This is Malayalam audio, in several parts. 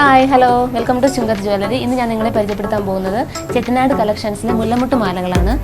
Hi, hello. Welcome to Chungath Jewelry. ഇന്ന് ഞാൻ നിങ്ങളെ പരിചയപ്പെടുത്താൻ പോകുന്നത് ചെട്ടിനാട് കളക്ഷൻസിലെ മുല്ലമുട്ട് മാലകളാണ്.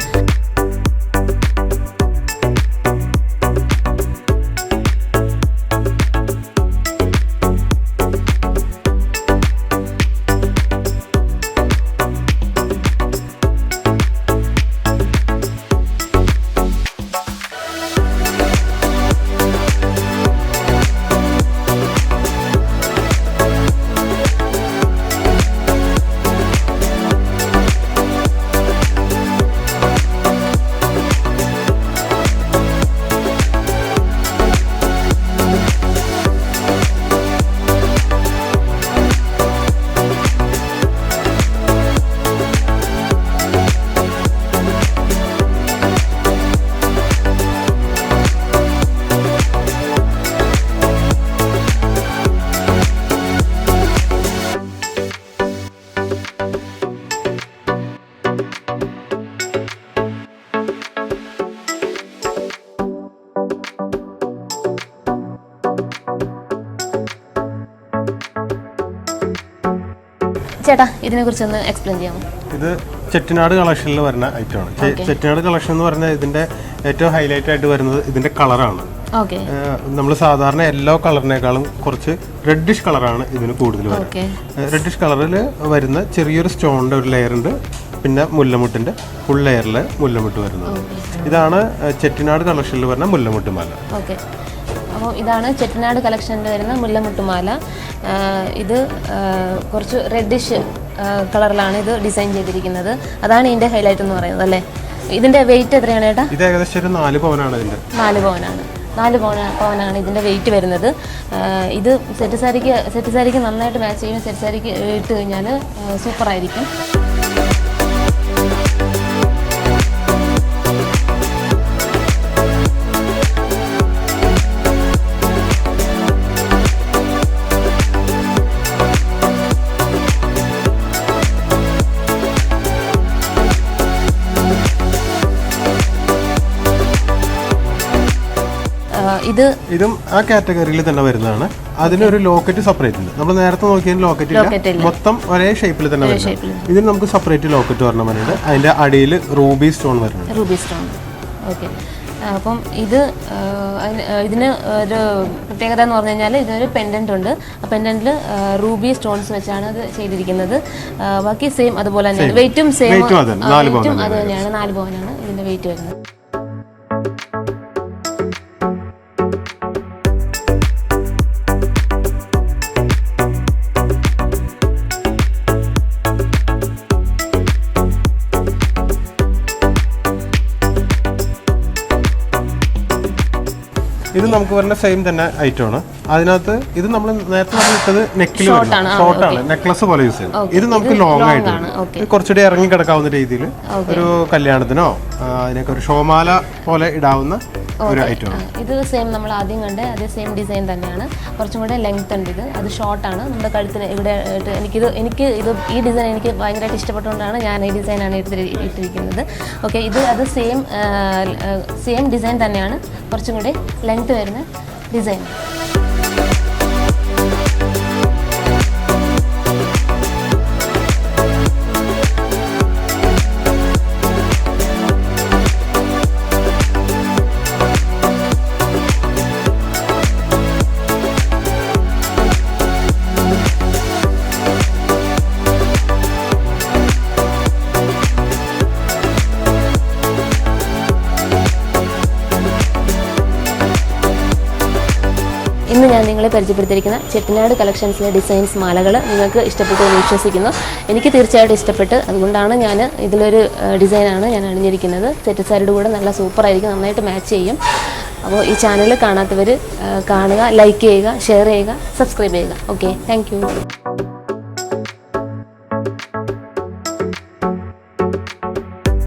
ചേട്ടാ ഇതിനെക്കുറിച്ചൊന്ന് എക്സ്പ്ലെയിൻ ചെയ്യാമോ? ഇത് ചെട്ടിനാട് കളക്ഷനിൽ വരുന്ന ഐറ്റമാണ്. ചെട്ടിനാട് കളക്ഷൻ എന്ന് പറഞ്ഞാൽ ഇതിന്റെ ഏറ്റവും ഹൈലൈറ്റ് ആയിട്ട് വരുന്നത് ഇതിന്റെ കളറാണ്. നമ്മൾ സാധാരണ യെല്ലോ കളറിനേക്കാളും കുറച്ച് റെഡിഷ് കളറാണ് ഇതിന് കൂടുതൽ വരുന്നത്. റെഡിഷ് കളറിൽ വരുന്ന ചെറിയൊരു സ്റ്റോണിന്റെ ഒരു ലെയർ ഉണ്ട്, പിന്നെ മുല്ലമുട്ടിന്റെ ഫുൾ ലെയറിൽ മുല്ലമുട്ട് വരുന്നത്. ഇതാണ് ചെട്ടിനാട് കളക്ഷനിൽ വരുന്ന മുല്ലമുട്ട് മാല. അപ്പോൾ ഇതാണ് ചെട്ടിനാട് കളക്ഷനിൽ വരുന്ന മുല്ലമുട്ടുമാല. ഇത് കുറച്ച് റെഡിഷ് കളറിലാണ് ഇത് ഡിസൈൻ ചെയ്തിരിക്കുന്നത്. അതാണ് ഇതിൻ്റെ ഹൈലൈറ്റ് എന്ന് പറയുന്നത് അല്ലേ? ഇതിൻ്റെ വെയിറ്റ് എത്രയാണ് ചേട്ടാ? ഇത് ഏകദേശം ഒരു 4 പവനാണ്. 4 പവനാണ് ഇതിൻ്റെ വെയിറ്റ് വരുന്നത്. ഇത് സെറ്റ് സാരിക്ക് നന്നായിട്ട് മാച്ച് ചെയ്യും. സെറ്റ് സാരിക്ക് ഇട്ട് കഴിഞ്ഞാൽ സൂപ്പറായിരിക്കും. ഇതും ആ കാറ്റഗറിയിൽ തന്നെ വരുന്നതാണ്. അതിനൊരു ലോക്കറ്റ് സെപ്പറേറ്റ് ഉണ്ട്. നമ്മൾ നേരത്തെ നോക്കിയാൽ ലോക്കറ്റ് മൊത്തം ഒരേ ഷേപ്പിൽ തന്നെ വരുന്നത്. ഇതിന് നമുക്ക് സെപ്പറേറ്റ് ലോക്കറ്റ് വരണമുണ്ട്. അതിന്റെ അടിയിൽ റൂബി സ്റ്റോൺ വരുന്നുണ്ട്. അപ്പം ഇതിന് ഒരു പ്രത്യേകത എന്ന് പറഞ്ഞു കഴിഞ്ഞാൽ ഇതിനൊരു പെൻഡന്റ് ഉണ്ട്. ആ പെൻഡന്റിൽ റൂബി സ്റ്റോൺസ് വെച്ചാണ് ഇത് ചെയ്തിരിക്കുന്നത്. ബാക്കി സെയിം അതുപോലെ തന്നെയാണ്. വെയിറ്റും സെയിം അത് തന്നെയാണ്. 4 പവനാണ് ഇതിന്റെ വെയിറ്റ് വരുന്നത്. ഇത് നമുക്ക് വരുന്ന സെയിം തന്നെ ഐറ്റമാണ്. അതിനകത്ത് ഇത് നമ്മൾ നേരത്തെ ഇട്ടത് നെക്കിൽ ഷോർട്ടാണ്, നെക്ലസ് പോലെ യൂസ് ചെയ്യും. ഇത് നമുക്ക് ലോങ് ആയിട്ട് കുറച്ചുകൂടി ഇറങ്ങി കിടക്കാവുന്ന രീതിയിൽ ഒരു കല്യാണത്തിനോ അതിനൊക്കെ ഒരു ഷോമാല പോലെ ഇടാവുന്ന ഒരു ഐറ്റമാണ്. ഇത് സെയിം നമ്മൾ ആദ്യം കണ്ട അതേ സെയിം ഡിസൈൻ തന്നെയാണ്. കുറച്ചും കൂടെ ലെങ്ത് ഉണ്ട്. ഇത് ഷോർട്ടാണ്. നമ്മുടെ കഴുത്തിന് ഇവിടെ എനിക്ക് ഈ ഡിസൈൻ എനിക്ക് ഭയങ്കരമായിട്ട് ഇഷ്ടപ്പെട്ടുകൊണ്ടാണ് ഞാൻ ഈ ഡിസൈനാണ് ഇട്ടിരിക്കുന്നത്. ഇത് അത് സെയിം ഡിസൈൻ തന്നെയാണ്. കുറച്ചും കൂടി ലെങ്ത് വരുന്ന ഡിസൈൻ. ഇന്ന് ഞാൻ നിങ്ങളെ പരിചയപ്പെടുത്തിയിരിക്കുന്ന ചെട്ടിനാട് കളക്ഷൻസിലെ ഡിസൈൻസ് മാലകൾ നിങ്ങൾക്ക് ഇഷ്ടപ്പെട്ടു എന്ന് വിശ്വസിക്കുന്നു. എനിക്ക് തീർച്ചയായിട്ടും ഇഷ്ടപ്പെട്ട്. അതുകൊണ്ടാണ് ഞാൻ ഇതിലൊരു ഡിസൈനാണ് ഞാൻ അണിഞ്ഞിരിക്കുന്നത്. സെറ്റ് സാരിയുടെ കൂടെ നല്ല സൂപ്പറായിരിക്കും, നന്നായിട്ട് മാച്ച് ചെയ്യും. അപ്പോൾ ഈ ചാനൽ കാണാത്തവർ കാണുക, ലൈക്ക് ചെയ്യുക, ഷെയർ ചെയ്യുക, സബ്സ്ക്രൈബ് ചെയ്യുക. Okay, thank you.